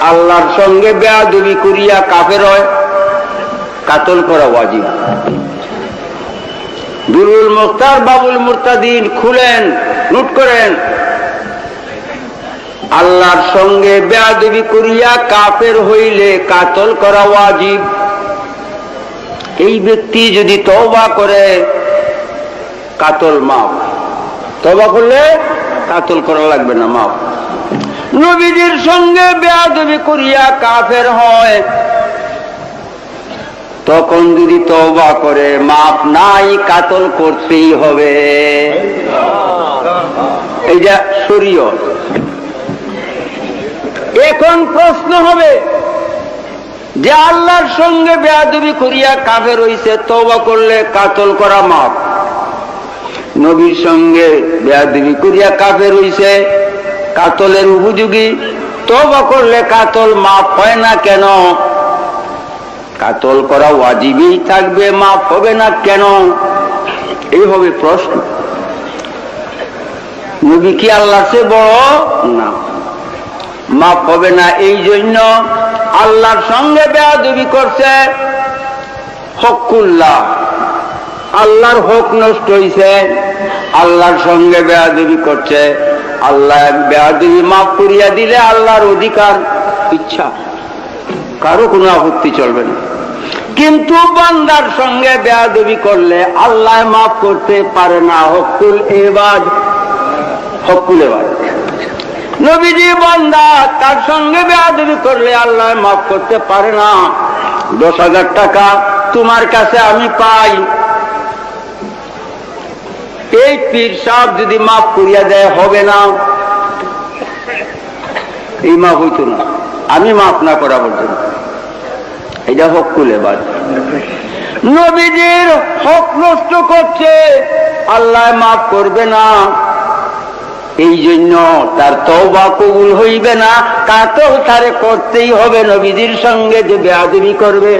আল্লাহর সঙ্গে বেয়াদবি করিয়া কাফের হয়, কাতল করা ওয়াজিব। দুরুল মুখতার বাবুল মুরতাদিন খুলেন, নোট করেন। আল্লাহর সঙ্গে বেয়াদবি করিয়া কাফের হইলে কাতল করা ওয়াজিব। এই ব্যক্তি যদি তওবা করে কাতল মাফ, তওবা করলে কাতল করা লাগবে না, মাফ। নবীজির সঙ্গে বেয়াদবি করিয়া কাফের হয়, তখন যদি তওবা করে মাফ নাই, কাতল করতেই হবে। এইটা শরীয়ত। এখন প্রশ্ন হবে যে আল্লাহর সঙ্গে বেয়াদবি করিয়া কাফের হইছে, তওবা করলে কাতল করা মাফ। নবীর সঙ্গে বেয়াদবি করিয়া কাফের হইছে, কাতলের উপযোগী, তওবা করলে কাতল মাফ হয় না কেন? কাতল করা ওয়াজিবই থাকবে, মাফ হবে না কেন? এই হবে প্রশ্ন। নবী কি আল্লাহর চেয়ে বড়? না, মাফ হবে না। এই জন্য আল্লাহর সঙ্গে বেয়াদবি করছে, হকুল্লাহ, আল্লাহর হক নষ্ট হইছে, আল্লাহর সঙ্গে বেয়াদবি করছে। আল্লাহ বেয়াদবি মাফ করিয়া দিলে আল্লাহর অধিকার, ইচ্ছা, কারো কোনো আপত্তি চলবে না। কিন্তু বান্দার সঙ্গে বেয়াদবি করলে আল্লাহ মাফ করতে পারে না। হকুল এবাদ, হকুল এবাদ। নবীজি বান্দা, তার সঙ্গে বেয়াদবি করলে আল্লাহ মাফ করতে পারে না। 10,000 টাকা তোমার কাছে আমি পাই, এই পীর সাহেব যদি মাফ করিয়া দেয় হবে না, এই মাফ হইত না, আমি মাফ না করা পর্যন্ত। এটা হকুল এবাদ। নবীজির হক নষ্ট করছে, আল্লাহ মাফ করবে না। এই জন্য তার তওবা কবুল হইবে না, কাতল তারে করতেই হবে। নবীজির সঙ্গে যে বেয়াদবি করবে